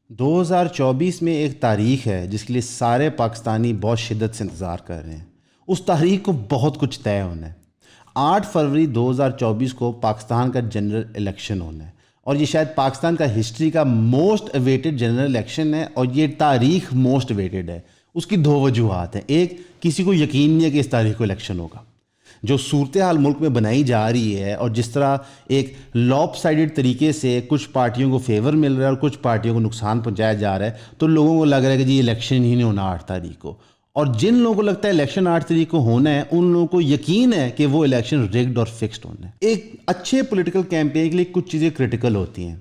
2024 میں ایک تاریخ ہے جس کے لیے سارے پاکستانی بہت شدت سے انتظار کر رہے ہیں. اس تاریخ کو بہت کچھ طے ہونا ہے. 8 فروری 2024 کو پاکستان کا جنرل الیکشن ہونا ہے اور یہ شاید پاکستان کا ہسٹری کا موسٹ اویٹڈ جنرل الیکشن ہے اور یہ تاریخ موسٹ اویٹڈ ہے. اس کی 2 وجوہات ہیں. ایک، کسی کو یقین نہیں ہے کہ اس تاریخ کو الیکشن ہوگا. جو صورتحال ملک میں بنائی جا رہی ہے اور جس طرح ایک لاپ سائڈڈ طریقے سے کچھ پارٹیوں کو فیور مل رہا ہے اور کچھ پارٹیوں کو نقصان پہنچایا جا رہا ہے، تو لوگوں کو لگ رہا ہے کہ جی الیکشن ہی نہیں ہونا 8 تاریخ کو. اور جن لوگوں کو لگتا ہے الیکشن 8 تاریخ کو ہونا ہے، ان لوگوں کو یقین ہے کہ وہ الیکشن ریگڈ اور فکسڈ ہونا ہے. ایک اچھے پولیٹیکل کیمپین کے لیے کچھ چیزیں کرٹیکل ہوتی ہیں.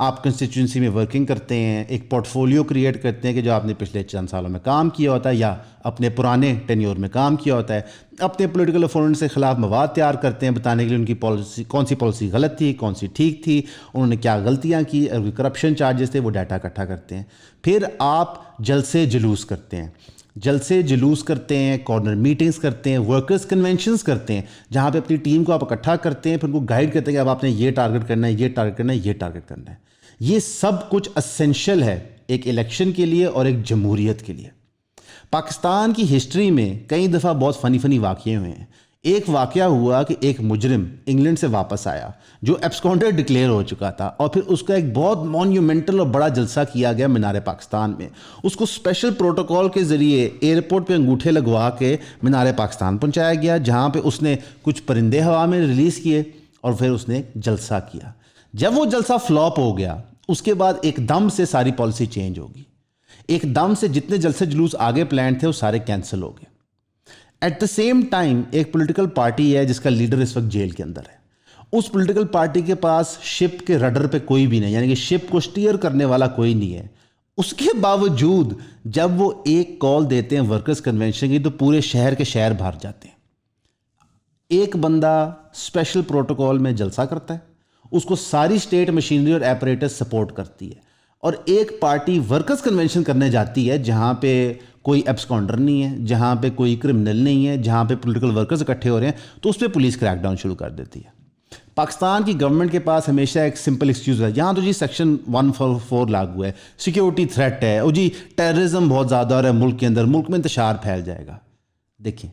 آپ کنسٹیچوئنسی میں ورکنگ کرتے ہیں، ایک پورٹ فولیو کریٹ کرتے ہیں کہ جو آپ نے پچھلے چند سالوں میں کام کیا ہوتا ہے یا اپنے پرانے ٹینیور میں کام کیا ہوتا ہے. اپنے پولیٹیکل اپوننٹ سے خلاف مواد تیار کرتے ہیں بتانے کے لیے ان کی پالیسی، کون سی پالیسی غلط تھی، کون سی ٹھیک تھی، انہوں نے کیا غلطیاں کی، کرپشن چارجز تھے، وہ ڈیٹا اکٹھا کرتے ہیں. پھر آپ جلسے جلوس کرتے ہیں، کارنر میٹنگز کرتے ہیں، ورکرز کنونشنز کرتے ہیں جہاں پہ اپنی ٹیم کو آپ اکٹھا کرتے ہیں، پھر ان کو گائیڈ کرتے ہیں کہ اب آپ نے یہ ٹارگٹ کرنا ہے، یہ ٹارگٹ کرنا ہے، یہ ٹارگٹ کرنا ہے. یہ سب کچھ اسینشل ہے ایک الیکشن کے لیے اور ایک جمہوریت کے لیے. پاکستان کی ہسٹری میں کئی دفعہ بہت فنی واقعے ہوئے ہیں. ایک واقعہ ہوا کہ ایک مجرم انگلینڈ سے واپس آیا جو ایبسکونڈر ڈکلیئر ہو چکا تھا، اور پھر اس کا ایک بہت مونیومنٹل اور بڑا جلسہ کیا گیا مینار پاکستان میں. اس کو اسپیشل پروٹوکول کے ذریعے ایئرپورٹ پہ انگوٹھے لگوا کے مینار پاکستان پہنچایا گیا، جہاں پہ اس نے کچھ پرندے ہوا میں ریلیز کیے اور پھر اس نے جلسہ کیا. جب وہ جلسہ فلاپ ہو گیا، اس کے بعد ایک دم سے ساری پالیسی چینج ہوگی. ایک دم سے جتنے جلسے جلوس آگے پلان تھے وہ سارے کینسل ہو گئے. ایٹ دا سیم ٹائم ایک پولیٹیکل پارٹی ہے جس کا لیڈر اس وقت جیل کے اندر ہے. اس پولیٹیکل پارٹی کے پاس شپ کے رڈر پہ کوئی بھی نہیں، یعنی کہ شپ کو سٹیئر کرنے والا کوئی نہیں ہے. اس کے باوجود جب وہ ایک کال دیتے ہیں ورکرز کنونشن کی تو پورے شہر کے شہر بھر جاتے ہیں. ایک بندہ اسپیشل پروٹوکول میں جلسہ کرتا ہے، اس کو ساری اسٹیٹ مشینری اور ایپریٹس سپورٹ کرتی ہے، اور ایک پارٹی ورکرز کنونشن کرنے جاتی ہے جہاں پہ کوئی ایبسکونڈر نہیں ہے، جہاں پہ کوئی کرمنل نہیں ہے، جہاں پہ پولیٹیکل ورکرز اکٹھے ہو رہے ہیں، تو اس پہ پولیس کریک ڈاؤن شروع کر دیتی ہے. پاکستان کی گورنمنٹ کے پاس ہمیشہ ایک سمپل ایکسکیوز ہے، یہاں تو جی سیکشن 144 لاگو ہے، سیکیورٹی تھریٹ ہے، او جی ٹیررزم بہت زیادہ ہو رہا ہے ملک کے اندر، ملک میں انتشار پھیل جائے گا. دیکھیں،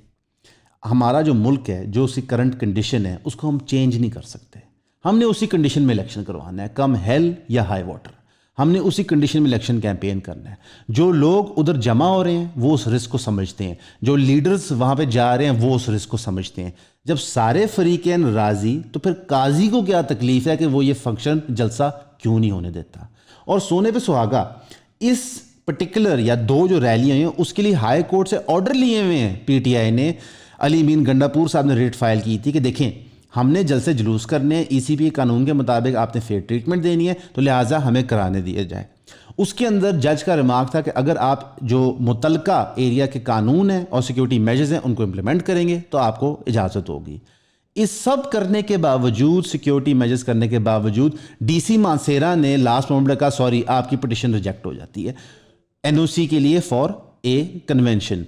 ہمارا جو ملک ہے، جو اسی کرنٹ کنڈیشن ہے، اس کو ہم چینج نہیں کر سکتے. ہم نے اسی کنڈیشن میں الیکشن کروانا ہے، کم ہیل یا ہائی واٹر. ہم نے اسی کنڈیشن میں الیکشن کیمپین کرنا ہے. جو لوگ ادھر جمع ہو رہے ہیں وہ اس رسک کو سمجھتے ہیں، جو لیڈرز وہاں پہ جا رہے ہیں وہ اس رسک کو سمجھتے ہیں. جب سارے فریقین راضی، تو پھر قاضی کو کیا تکلیف ہے کہ وہ یہ فنکشن جلسہ کیوں نہیں ہونے دیتا. اور سونے پہ سہاگا، اس پرٹیکولر یا 2 جو ریلیاں ہیں اس کے لیے ہائی کورٹ سے آرڈر لیے ہوئے ہیں. پی ٹی آئی نے، علی امین گنڈاپور صاحب نے ریٹ فائل کی تھی کہ دیکھیں ہم نے جلسے جلوس کرنے، ای سی پی قانون کے مطابق آپ نے فیئر ٹریٹمنٹ دینی ہے، تو لہٰذا ہمیں کرانے دیا جائے. اس کے اندر جج کا ریمارک تھا کہ اگر آپ جو متعلقہ ایریا کے قانون ہیں اور سیکیورٹی میجرز ہیں ان کو امپلیمنٹ کریں گے تو آپ کو اجازت ہوگی. اس سب کرنے کے باوجود، سیکیورٹی میجرز کرنے کے باوجود، ڈی سی مانسیرا نے لاسٹ مومنٹ کہا سوری آپ کی پٹیشن ریجیکٹ ہو جاتی ہے این او سی کے لیے فار اے کنونشن.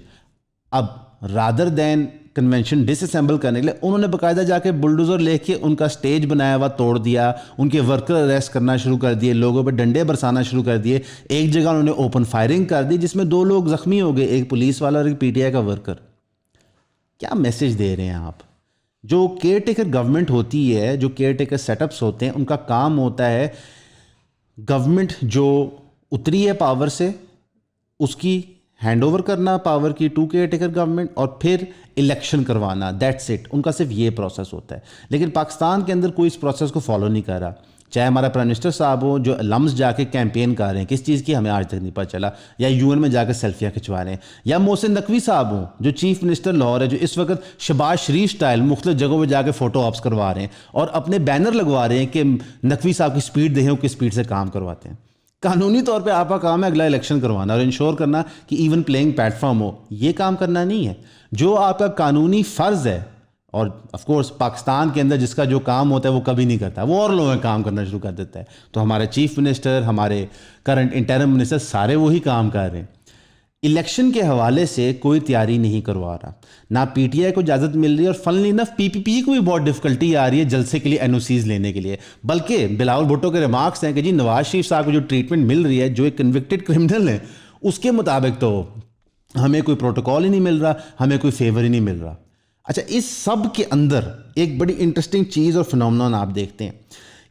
اب رادر دین کنونشن ڈس اسمبل کرنے کے لیے انہوں نے باقاعدہ جا کے بلڈوزر لے کے ان کا سٹیج بنایا ہوا توڑ دیا، ان کے ورکر اریسٹ کرنا شروع کر دیے، لوگوں پہ ڈنڈے برسانا شروع کر دیے. ایک جگہ انہوں نے اوپن فائرنگ کر دی جس میں 2 لوگ زخمی ہو گئے، ایک پولیس والا اور ایک پی ٹی آئی کا ورکر. کیا میسج دے رہے ہیں آپ؟ جو کیئر ٹیکر گورنمنٹ ہوتی ہے، جو کیئر ٹیکر سیٹ اپس ہوتے ہیں، ان کا کام ہوتا ہے گورنمنٹ جو اتری ہے پاور سے اس کی ہینڈ اوور کرنا پاور کی ٹو کیئر ٹیکر گورنمنٹ، اور پھر الیکشن کروانا. That's it. ان کا صرف یہ پروسیس ہوتا ہے. لیکن پاکستان کے اندر کوئی اس پروسیس کو فالو نہیں کر رہا. چاہے ہمارا پرائم منسٹر صاحب ہو جو لمز جا کے کیمپین کر رہے ہیں، کس چیز کی ہمیں آج تک نہیں پتہ چلا، یا یو این میں جا کے سیلفیاں کھنچوا رہے ہیں، یا محسن نقوی صاحب ہوں جو چیف منسٹر لاہور ہے، جو اس وقت شہباز شریف سٹائل مختلف جگہوں پہ جا کے فوٹو آپس کروا رہے ہیں اور اپنے بینر لگوا رہے ہیں کہ نقوی صاحب کی سپیڈ دیکھیں وہ کس سپیڈ سے کام کرواتے ہیں. قانونی طور پہ آپ کا کام ہے اگلا الیکشن کروانا اور انشور کرنا کہ ایون پلینگ پلیٹ فارم ہو. یہ کام کرنا نہیں ہے. جو آپ کا قانونی فرض ہے، اور آف کورس پاکستان کے اندر جس کا جو کام ہوتا ہے وہ کبھی نہیں کرتا، وہ اور لوگوں کا کام کرنا شروع کر دیتا ہے. تو ہمارے چیف منسٹر، ہمارے کرنٹ انٹرم منسٹر، سارے وہی کام کر رہے ہیں. الیکشن کے حوالے سے کوئی تیاری نہیں کروا رہا، نہ پی ٹی آئی کو اجازت مل رہی ہے، اور فنلی انف پی پی پی کو بھی بہت ڈفیکلٹی آ رہی ہے جلسے کے لیے این او سیز لینے کے لیے. بلکہ بلاول بھٹو کے ریمارکس ہیں کہ جی نواز شریف صاحب کو جو ٹریٹمنٹ مل رہی ہے، جو ایک کنوکٹڈ کرمنل ہے، اس کے مطابق تو ہمیں کوئی پروٹوکال ہی نہیں مل رہا، ہمیں کوئی فیور ہی نہیں مل رہا. اچھا، اس سب کے اندر ایک بڑی انٹرسٹنگ چیز اور فنومنون آپ دیکھتے ہیں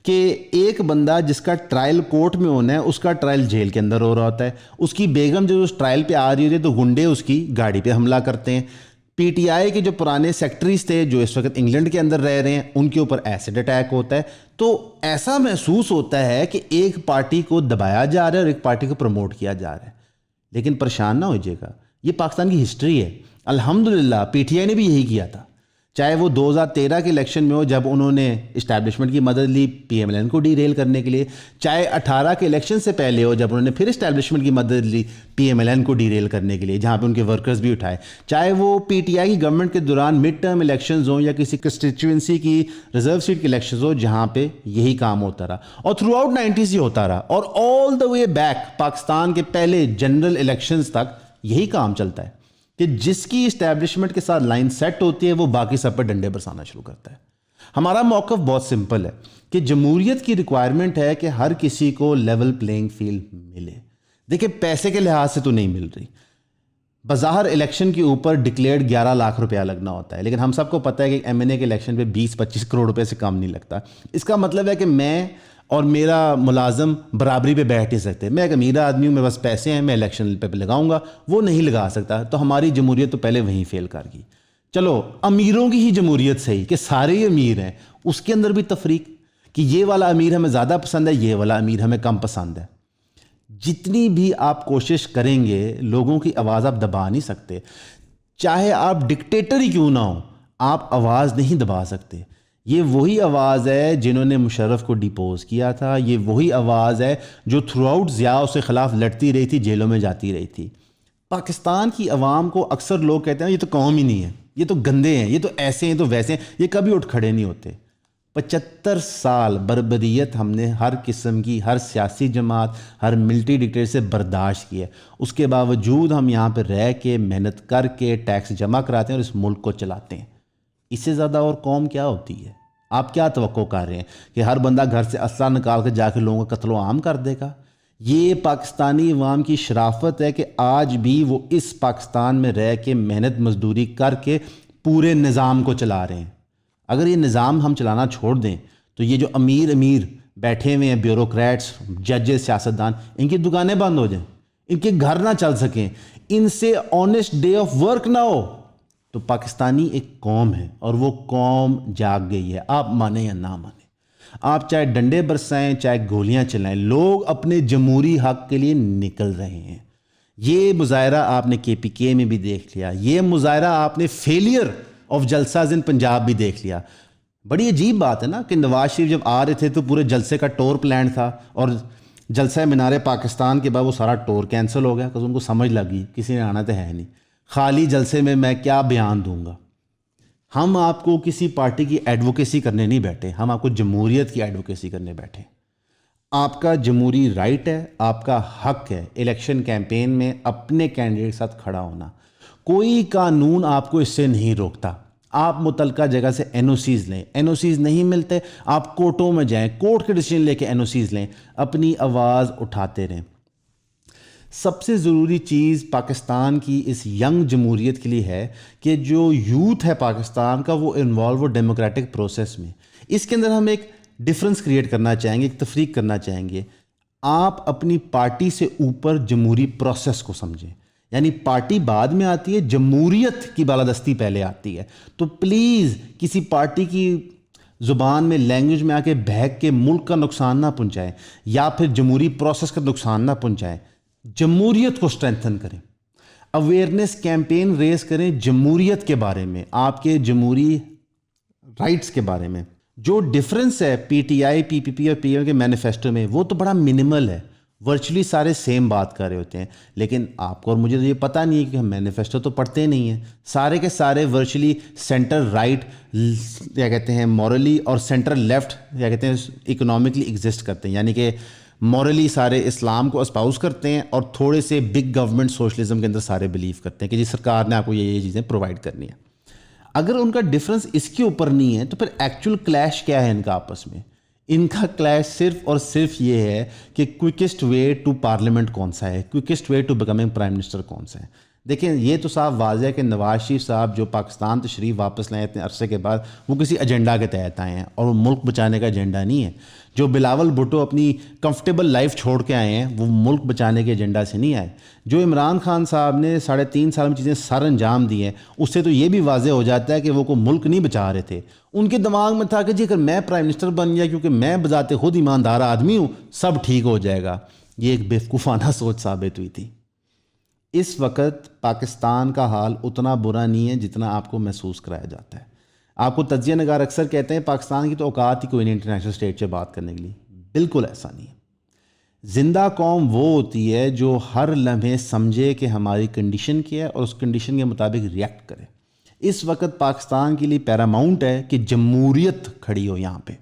کہ ایک بندہ جس کا ٹرائل کورٹ میں ہونا ہے، اس کا ٹرائل جیل کے اندر ہو رہا ہوتا ہے. اس کی بیگم جو اس ٹرائل پہ آ رہی ہوتی ہے تو گنڈے اس کی گاڑی پہ حملہ کرتے ہیں. پی ٹی آئی کے جو پرانے سیکٹریز تھے جو اس وقت انگلینڈ کے اندر رہ رہے ہیں، ان کے اوپر ایسڈ اٹیک ہوتا ہے. تو ایسا محسوس ہوتا ہے کہ ایک پارٹی کو دبایا جا رہا ہے اور ایک پارٹی کو پروموٹ کیا جا رہا ہے. لیکن پریشان نہ ہوئیے گا، یہ پاکستان کی ہسٹری ہے. الحمدللہ پی ٹی آئی نے بھی یہی کیا تھا، چاہے وہ 2013 کے الیکشن میں ہو جب انہوں نے اسٹیبلشمنٹ کی مدد لی پی ایم ایل این کو ڈی ریل کرنے کے لیے، چاہے 18 کے الیکشن سے پہلے ہو جب انہوں نے پھر اسٹیبلشمنٹ کی مدد لی پی ایم ایل این کو ڈی ریل کرنے کے لیے جہاں پہ ان کے ورکرز بھی اٹھائے، چاہے وہ پی ٹی آئی کی گورنمنٹ کے دوران مڈ ٹرم الیکشنز ہوں یا کسی کنسٹیچوئنسی کی ریزرو سیٹ کے الیکشنز ہو جہاں پہ یہی کام ہوتا رہا. اور تھرو آؤٹ 90s ہی ہوتا رہا، اور آل دا وے بیک پاکستان کے پہلے جنرل الیکشنز تک یہی کام چلتا ہے کہ جس کی اسٹیبلشمنٹ کے ساتھ لائن سیٹ ہوتی ہے وہ باقی سب پہ ڈنڈے برسانا شروع کرتا ہے. ہمارا موقف بہت سمپل ہے کہ جمہوریت کی ریکوائرمنٹ ہے کہ ہر کسی کو لیول پلینگ فیلڈ ملے. دیکھیں پیسے کے لحاظ سے تو نہیں مل رہی، بظاہر الیکشن کے اوپر ڈکلیئرڈ 11 لاکھ روپیہ لگنا ہوتا ہے، لیکن ہم سب کو پتہ ہے کہ ایم این اے کے الیکشن پہ 20-25 کروڑ روپے سے کم نہیں لگتا. اس کا مطلب ہے کہ میں اور میرا ملازم برابری پہ بیٹھ نہیں سکتے. میں ایک امیر آدمی ہوں، میرے پاس پیسے ہیں، میں الیکشن پہ لگاؤں گا، وہ نہیں لگا سکتا. تو ہماری جمہوریت تو پہلے وہیں فیل کر گئی. چلو امیروں کی ہی جمہوریت صحیح کہ سارے ہی امیر ہیں، اس کے اندر بھی تفریق کہ یہ والا امیر ہمیں زیادہ پسند ہے، یہ والا امیر ہمیں کم پسند ہے. جتنی بھی آپ کوشش کریں گے لوگوں کی آواز آپ دبا نہیں سکتے. چاہے آپ ڈکٹیٹر ہی کیوں نہ ہوں، آپ آواز نہیں دبا سکتے. یہ وہی آواز ہے جنہوں نے مشرف کو ڈیپوز کیا تھا، یہ وہی آواز ہے جو تھرو آؤٹ ضیاء کے خلاف لڑتی رہی تھی، جیلوں میں جاتی رہی تھی. پاکستان کی عوام کو اکثر لوگ کہتے ہیں یہ تو قوم ہی نہیں ہے، یہ تو گندے ہیں، یہ تو ایسے ہیں تو ویسے ہیں، یہ کبھی اٹھ کھڑے نہیں ہوتے. 75 سال بربریت ہم نے ہر قسم کی، ہر سیاسی جماعت، ہر ملٹری ڈکٹیٹر سے برداشت کی ہے. اس کے باوجود ہم یہاں پہ رہ کے محنت کر کے ٹیکس جمع کراتے ہیں اور اس ملک کو چلاتے ہیں. اس سے زیادہ اور قوم کیا ہوتی ہے؟ آپ کیا توقع کر رہے ہیں کہ ہر بندہ گھر سے اسلحہ نکال کے جا کے لوگوں کا قتل و عام کر دے گا؟ یہ پاکستانی عوام کی شرافت ہے کہ آج بھی وہ اس پاکستان میں رہ کے محنت مزدوری کر کے پورے نظام کو چلا رہے ہیں. اگر یہ نظام ہم چلانا چھوڑ دیں تو یہ جو امیر بیٹھے ہوئے ہیں بیوروکریٹس، ججز، سیاستدان، ان کی دکانیں بند ہو جائیں، ان کے گھر نہ چل سکیں، ان سے آنیسٹ ڈے آف ورک نہ ہو، تو پاکستانی ایک قوم ہے اور وہ قوم جاگ گئی ہے. آپ مانیں یا نہ مانیں، آپ چاہے ڈنڈے برسائیں چاہے گولیاں چلائیں، لوگ اپنے جمہوری حق کے لیے نکل رہے ہیں. یہ مظاہرہ آپ نے کے پی کے میں بھی دیکھ لیا، یہ مظاہرہ آپ نے فیلئر آف جلساز ان پنجاب بھی دیکھ لیا. بڑی عجیب بات ہے نا کہ نواز شریف جب آ رہے تھے تو پورے جلسے کا ٹور پلان تھا، اور جلسہ مینار پاکستان کے بعد وہ سارا ٹور کینسل ہو گیا کہ ان کو سمجھ لگی کسی نے آنا تو ہے نہیں، خالی جلسے میں کیا بیان دوں گا. ہم آپ کو کسی پارٹی کی ایڈوکیسی کرنے نہیں بیٹھے، ہم آپ کو جمہوریت کی ایڈوکیسی کرنے بیٹھے. آپ کا جمہوری رائٹ ہے، آپ کا حق ہے الیکشن کیمپین میں اپنے کینڈیڈیٹ کے ساتھ کھڑا ہونا. کوئی قانون آپ کو اس سے نہیں روکتا. آپ متعلقہ جگہ سے این او سیز لیں، این او سیز نہیں ملتے آپ کورٹوں میں جائیں، کورٹ کے ڈیسیژن لے کے این او سیز لیں، اپنی آواز اٹھاتے رہیں. سب سے ضروری چیز پاکستان کی اس ینگ جمہوریت کے لیے ہے کہ جو یوتھ ہے پاکستان کا وہ انوالو ہو ڈیموکریٹک پروسیس میں. اس کے اندر ہم ایک ڈفرنس کریٹ کرنا چاہیں گے، ایک تفریق کرنا چاہیں گے. آپ اپنی پارٹی سے اوپر جمہوری پروسیس کو سمجھیں، یعنی پارٹی بعد میں آتی ہے، جمہوریت کی بالادستی پہلے آتی ہے. تو پلیز کسی پارٹی کی زبان میں، لینگویج میں آ کے بہک کے ملک کا نقصان نہ پہنچائیں یا پھر جمہوری پروسیس کا نقصان نہ پہنچائیں. جمہوریت کو سٹرینتھن کریں، اویئرنیس کیمپین ریز کریں جمہوریت کے بارے میں، آپ کے جمہوری رائٹس کے بارے میں. جو ڈفرنس ہے پی ٹی آئی، پی پی پی اور پی ایم کے مینیفیسٹو میں وہ تو بڑا منیمل ہے، ورچولی سارے سیم بات کر رہے ہوتے ہیں. لیکن آپ کو اور مجھے تو یہ پتہ نہیں ہے کہ ہم مینیفیسٹو تو پڑھتے نہیں ہیں. سارے کے سارے ورچولی سینٹر رائٹ کیا کہتے ہیں مورلی اور سینٹر لیفٹ کیا کہتے ہیں اکنامکلی ایگزسٹ کرتے ہیں، یعنی کہ مورلی سارے اسلام کو اسپاؤز کرتے ہیں اور تھوڑے سے بگ گورنمنٹ سوشلزم کے اندر سارے بلیو کرتے ہیں کہ جی سرکار نے آپ کو یہ چیزیں پرووائڈ کرنی ہیں. اگر ان کا ڈفرنس اس کے اوپر نہیں ہے تو پھر ایکچوئل کلیش کیا ہے ان کا آپس میں؟ ان کا کلیش صرف اور صرف یہ ہے کہ کوئکسٹ وے ٹو پارلیمنٹ کون سا ہے, quickest way to becoming prime minister کون سا ہے. دیکھیں یہ تو صاحب واضح ہے کہ نواز شریف صاحب جو پاکستان تشریف واپس لائے اتنے عرصے کے بعد, وہ کسی ایجنڈا کے تحت آئے ہیں اور وہ ملک بچانے کا ایجنڈا نہیں ہے. جو بلاول بھٹو اپنی کمفرٹیبل لائف چھوڑ کے آئے ہیں وہ ملک بچانے کے ایجنڈا سے نہیں آئے. جو عمران خان صاحب نے 3.5 سال میں چیزیں سر انجام دی ہیں, اس سے تو یہ بھی واضح ہو جاتا ہے کہ وہ کوئی ملک نہیں بچا رہے تھے. ان کے دماغ میں تھا کہ جی اگر میں پرائم منسٹر بن گیا کیونکہ میں بذات خود ایماندار آدمی ہوں سب ٹھیک ہو جائے گا. یہ ایک بیوقوفانہ سوچ ثابت ہوئی تھی. اس وقت پاکستان کا حال اتنا برا نہیں ہے جتنا آپ کو محسوس کرایا جاتا ہے. آپ کو تجزیہ نگار اکثر کہتے ہیں پاکستان کی تو اوقات ہی کوئی نہیں انٹرنیشنل اسٹیج سے بات کرنے کے لیے. بالکل ایسا نہیں ہے. زندہ قوم وہ ہوتی ہے جو ہر لمحے سمجھے کہ ہماری کنڈیشن کیا ہے اور اس کنڈیشن کے مطابق ریئیکٹ کرے. اس وقت پاکستان کے لیے پیراماؤنٹ ہے کہ جمہوریت کھڑی ہو یہاں پہ.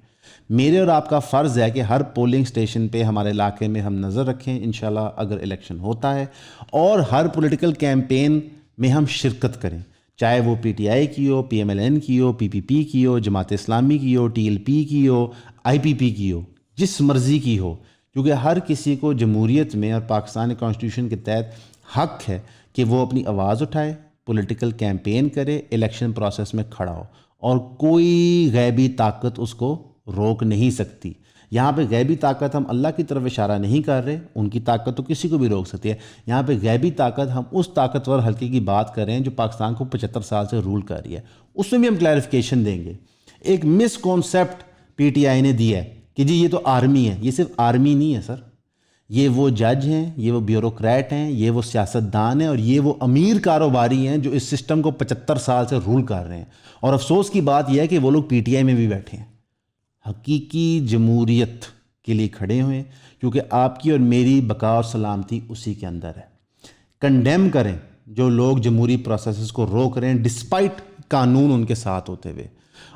میرے اور آپ کا فرض ہے کہ ہر پولنگ سٹیشن پہ ہمارے علاقے میں ہم نظر رکھیں انشاءاللہ اگر الیکشن ہوتا ہے, اور ہر پولیٹیکل کیمپین میں ہم شرکت کریں, چاہے وہ پی ٹی آئی کی ہو, پی ایم ایل این کی ہو, پی پی پی کی ہو, جماعت اسلامی کی ہو, ٹی ایل پی کی ہو, آئی پی پی کی ہو, جس مرضی کی ہو. کیونکہ ہر کسی کو جمہوریت میں اور پاکستانی کانسٹیٹیوشن کے تحت حق ہے کہ وہ اپنی آواز اٹھائے, پولیٹیکل کیمپین کرے, الیکشن پروسیس میں کھڑا ہو, اور کوئی غیبی طاقت اس کو روک نہیں سکتی. یہاں پہ غیبی طاقت ہم اللہ کی طرف اشارہ نہیں کر رہے, ان کی طاقت تو کسی کو بھی روک سکتی ہے. یہاں پہ غیبی طاقت ہم اس طاقتور حلقے کی بات کر رہے ہیں جو پاکستان کو 75 سال سے رول کر رہی ہے. اس میں بھی ہم کلیریفیکیشن دیں گے. ایک مس کانسیپٹ پی ٹی آئی نے دی ہے کہ جی یہ تو آرمی ہے. یہ صرف آرمی نہیں ہے سر, یہ وہ جج ہیں, یہ وہ بیوروکریٹ ہیں, یہ وہ سیاستدان ہیں, اور یہ وہ امیر کاروباری ہیں جو اس سسٹم کو 75 سال سے رول کر رہے ہیں. اور افسوس کی بات یہ ہے کہ وہ لوگ پی ٹی آئی میں بھی بیٹھے ہیں. حقیقی جمہوریت کے لیے کھڑے ہوئے, کیونکہ آپ کی اور میری بقا اور سلامتی اسی کے اندر ہے. کنڈیم کریں جو لوگ جمہوری پروسیسز کو روک رہے ہیں ڈسپائٹ قانون ان کے ساتھ ہوتے ہوئے,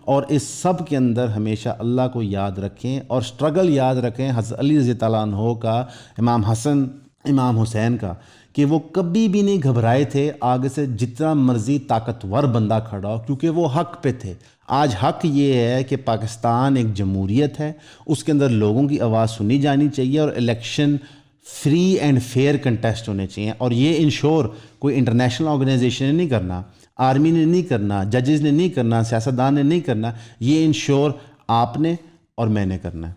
اور اس سب کے اندر ہمیشہ اللہ کو یاد رکھیں اور سٹرگل یاد رکھیں حضرت علی رضی اللہ عنہ کا, امام حسن, امام حسین کا, کہ وہ کبھی بھی نہیں گھبرائے تھے آگے سے جتنا مرضی طاقتور بندہ کھڑا ہو, کیونکہ وہ حق پہ تھے. آج حق یہ ہے کہ پاکستان ایک جمہوریت ہے, اس کے اندر لوگوں کی آواز سنی جانی چاہیے, اور election free and fair contest ہونے چاہیے. اور یہ انشور کوئی انٹرنیشنل آرگنائزیشن نے نہیں کرنا, آرمی نے نہیں کرنا, ججز نے نہیں کرنا, سیاستدان نے نہیں کرنا, یہ انشور آپ نے اور میں نے کرنا ہے.